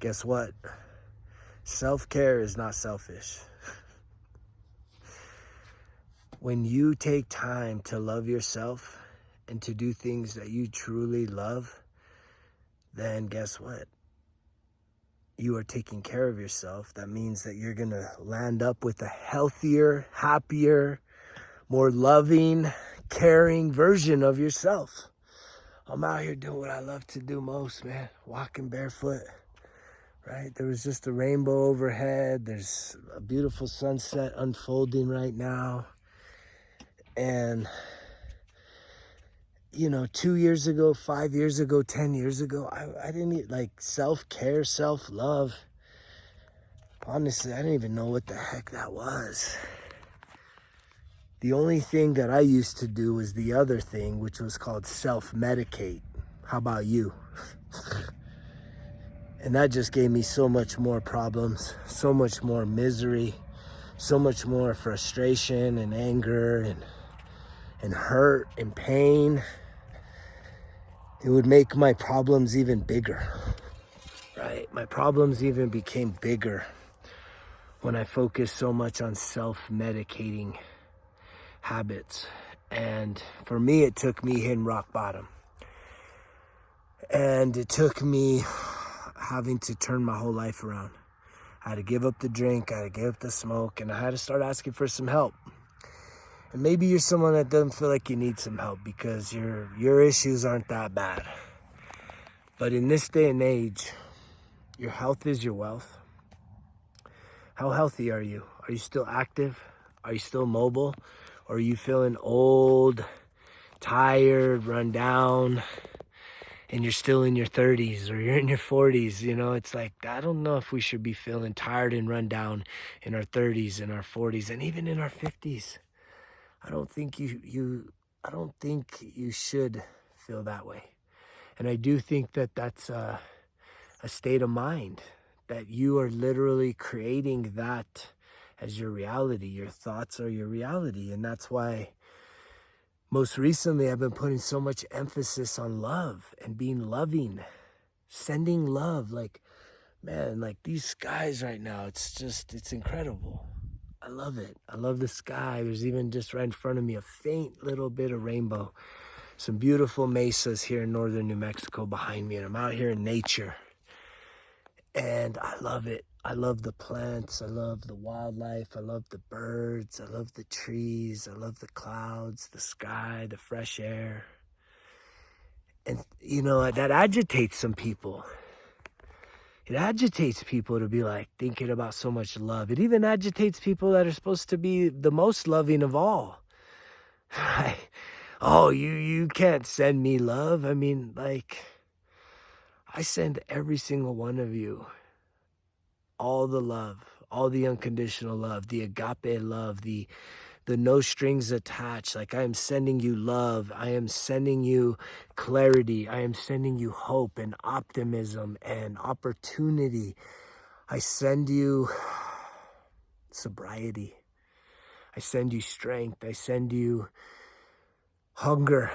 Guess what? Self-care is not selfish. When you take time to love yourself and to do things that you truly love, then guess what? You are taking care of yourself. That means that you're gonna land up with a healthier, happier, more loving, caring version of yourself. I'm out here doing what I love to do most, man. Walking barefoot, right? There was just a rainbow overhead. There's a beautiful sunset unfolding right now. And, 2 years ago, 5 years ago, 10 years ago, I didn't need, self-care, self-love. Honestly, I didn't even know what the heck that was. The only thing that I used to do was the other thing, which was called self-medicate. How about you? And that just gave me so much more problems, so much more misery, so much more frustration and anger and hurt and pain. It would make my problems even bigger, right? My problems even became bigger when I focused so much on self-medicating habits. And for me, it took me hitting rock bottom. And it took me having to turn my whole life around. I had to give up the drink, I had to give up the smoke, and I had to start asking for some help. And maybe you're someone that doesn't feel like you need some help because your issues aren't that bad. But in this day and age, your health is your wealth. How healthy are you? Are you still active? Are you still mobile? Or are you feeling old, tired, run down, and you're still in your 30s or you're in your 40s? It's like, I don't know if we should be feeling tired and run down in our 30s, in our 40s, and even in our 50s. I don't think you should feel that way. And I do think that that's a state of mind, that you are literally creating that as your reality. Your thoughts are your reality. And that's why most recently I've been putting so much emphasis on love and being loving, sending love. These skies right now, it's incredible. I love it. I love the sky. There's even just right in front of me a faint little bit of rainbow. Some beautiful mesas here in northern New Mexico behind me, and I'm out here in nature. And I love it. I love the plants. I love the wildlife. I love the birds. I love the trees. I love the clouds, the sky, the fresh air. And, that agitates some people. It agitates people to be thinking about so much love. It even agitates people that are supposed to be the most loving of all. Right? Oh, you can't send me love. I mean, I send every single one of you all the love, all the unconditional love, the agape love, the no strings attached. I am sending you love. I am sending you clarity. I am sending you hope and optimism and opportunity. I send you sobriety. I send you strength. I send you hunger,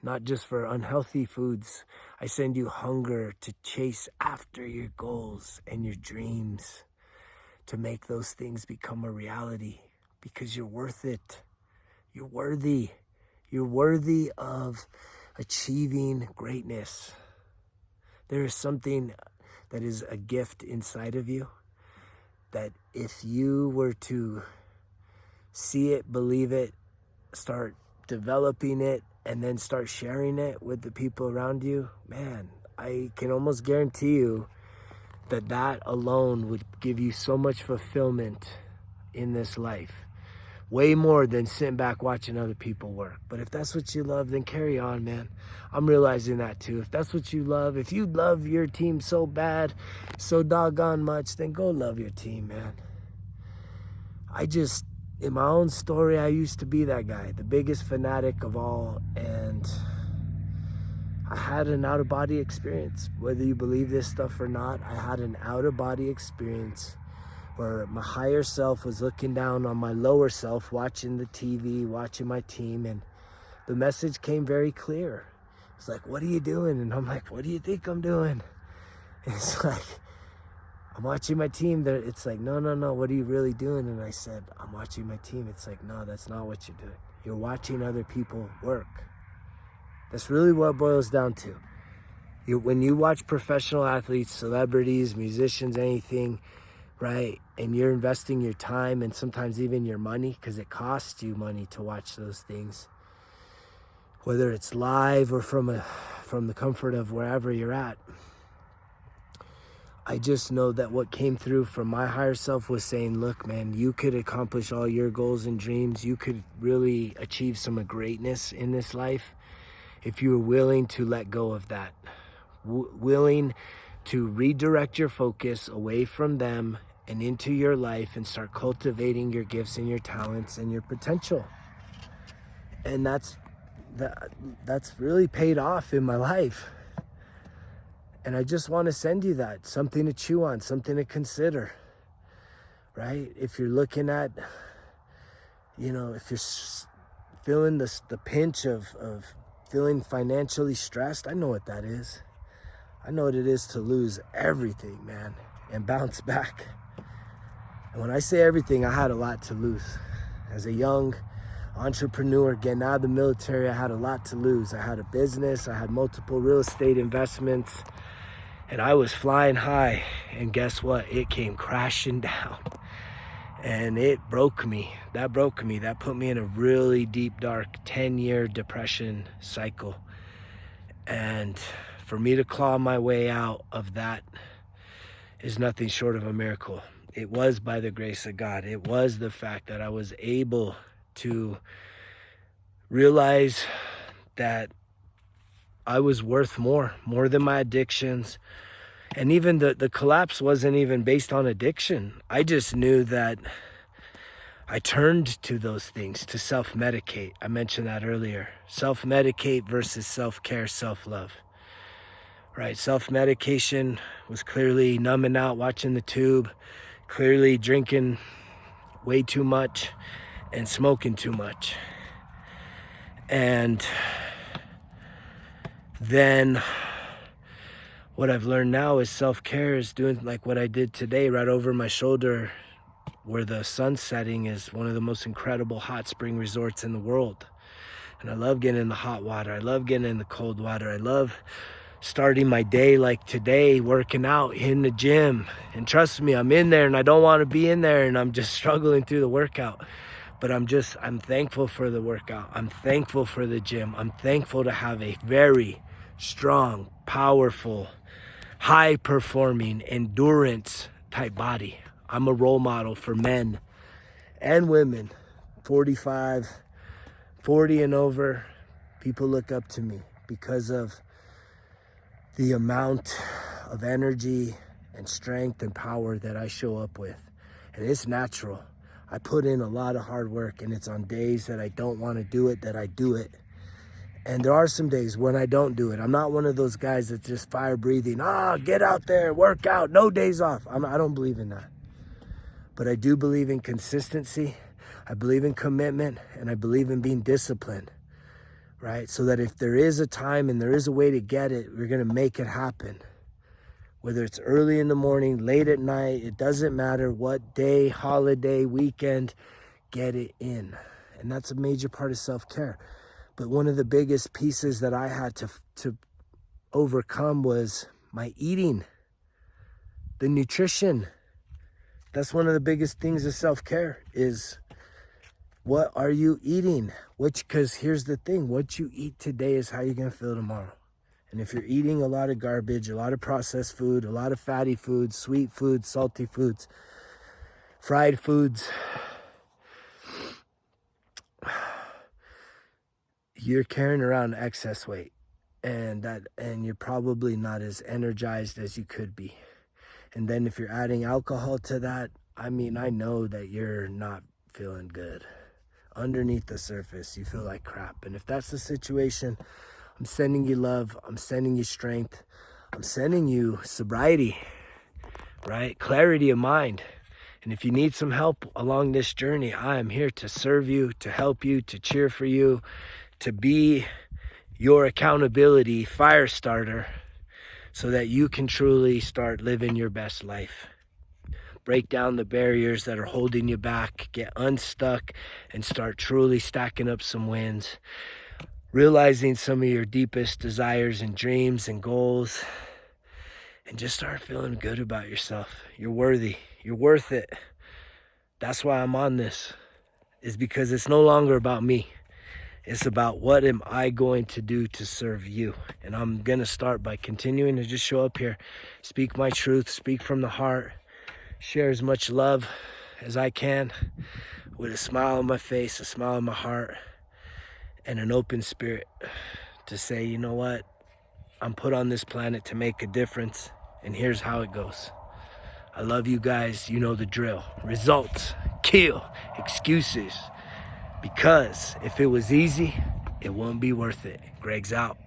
not just for unhealthy foods. I send you hunger to chase after your goals and your dreams, to make those things become a reality, because you're worth it. You're worthy. You're worthy of achieving greatness. There is something that is a gift inside of you that if you were to see it, believe it, start developing it, and then start sharing it with the people around you, man, I can almost guarantee you that alone would give you so much fulfillment in this life. Way more than sitting back watching other people work. But if that's what you love, then carry on, man. I'm realizing that too. If that's what you love, if you love your team so bad, so doggone much, then go love your team, man. In my own story, I used to be that guy, the biggest fanatic of all, and I had an out-of-body experience. Whether you believe this stuff or not, I had an out-of-body experience where my higher self was looking down on my lower self, watching the TV, watching my team, and the message came very clear. It's like, what are you doing? And I'm like, what do you think I'm doing? And it's like, I'm watching my team. It's like, no, what are you really doing? And I said, I'm watching my team. It's like, no, that's not what you're doing. You're watching other people work. That's really what it boils down to. When you watch professional athletes, celebrities, musicians, anything, right, and you're investing your time and sometimes even your money, because it costs you money to watch those things, whether it's live or from the comfort of wherever you're at. I just know that what came through from my higher self was saying, look, man, you could accomplish all your goals and dreams. You could really achieve some greatness in this life if you were willing to let go of that, willing to redirect your focus away from them and into your life and start cultivating your gifts and your talents and your potential. And that's really paid off in my life. And I just want to send you that, something to chew on, something to consider, right? If you're looking at, if you're feeling the pinch of feeling financially stressed, I know what that is. I know what it is to lose everything, man, and bounce back. And when I say everything, I had a lot to lose. As a young entrepreneur getting out of the military, I had a lot to lose. I had a business, I had multiple real estate investments, and I was flying high. And guess what? It came crashing down. And it broke me. That broke me. That put me in a really deep, dark 10-year depression cycle. And for me to claw my way out of that is nothing short of a miracle. It was by the grace of God. It was the fact that I was able to realize that I was worth more than my addictions. And even the collapse wasn't even based on addiction. I just knew that I turned to those things to self-medicate. I mentioned that earlier. Self-medicate versus self-care, self-love. Right? Self-medication was clearly numbing out, watching the tube, clearly drinking way too much and smoking too much. And then what I've learned now is self-care is doing like what I did today, right over my shoulder where the sun's setting, is one of the most incredible hot spring resorts in the world. And I love getting in the hot water. I love getting in the cold water. I love starting my day like today, working out in the gym. And trust me, I'm in there and I don't want to be in there and I'm just struggling through the workout. But I'm thankful for the workout. I'm thankful for the gym. I'm thankful to have a very strong, powerful, high-performing, endurance type body. I'm a role model for men and women, 45, 40 and over. People look up to me because of the amount of energy and strength and power that I show up with. And it's natural. I put in a lot of hard work, and it's on days that I don't want to do it that I do it. And there are some days when I don't do it. I'm not one of those guys that's just fire breathing. Get out there, work out, no days off. I don't believe in that. But I do believe in consistency. I believe in commitment, and I believe in being disciplined, right? So that if there is a time and there is a way to get it, we're going to make it happen. Whether it's early in the morning, late at night, it doesn't matter what day, holiday, weekend, get it in. And that's a major part of self-care. But one of the biggest pieces that I had to overcome was my eating, the nutrition. That's one of the biggest things of self-care is, what are you eating? Because here's the thing, what you eat today is how you're going to feel tomorrow. And if you're eating a lot of garbage, a lot of processed food, a lot of fatty foods, sweet foods, salty foods, fried foods, you're carrying around excess weight, and you're probably not as energized as you could be. And then if you're adding alcohol to that, I know that you're not feeling good. Underneath the surface, you feel like crap. And if that's the situation, I'm sending you love. I'm sending you strength. I'm sending you sobriety, right? Clarity of mind. And if you need some help along this journey, I am here to serve you, to help you, to cheer for you, to be your accountability fire starter so that you can truly start living your best life. break down the barriers that are holding you back, get unstuck, and start truly stacking up some wins. Realizing some of your deepest desires and dreams and goals, and just start feeling good about yourself. You're worthy. You're worth it. That's why I'm on this, is because it's no longer about me. It's about what am I going to do to serve you. And I'm going to start by continuing to just show up here, speak my truth, speak from the heart, share as much love as I can with a smile on my face, a smile on my heart, and an open spirit to say, you know what? I'm put on this planet to make a difference, and here's how it goes. I love you guys. You know the drill. Results kill excuses. Because if it was easy, it won't be worth it. Greg's out.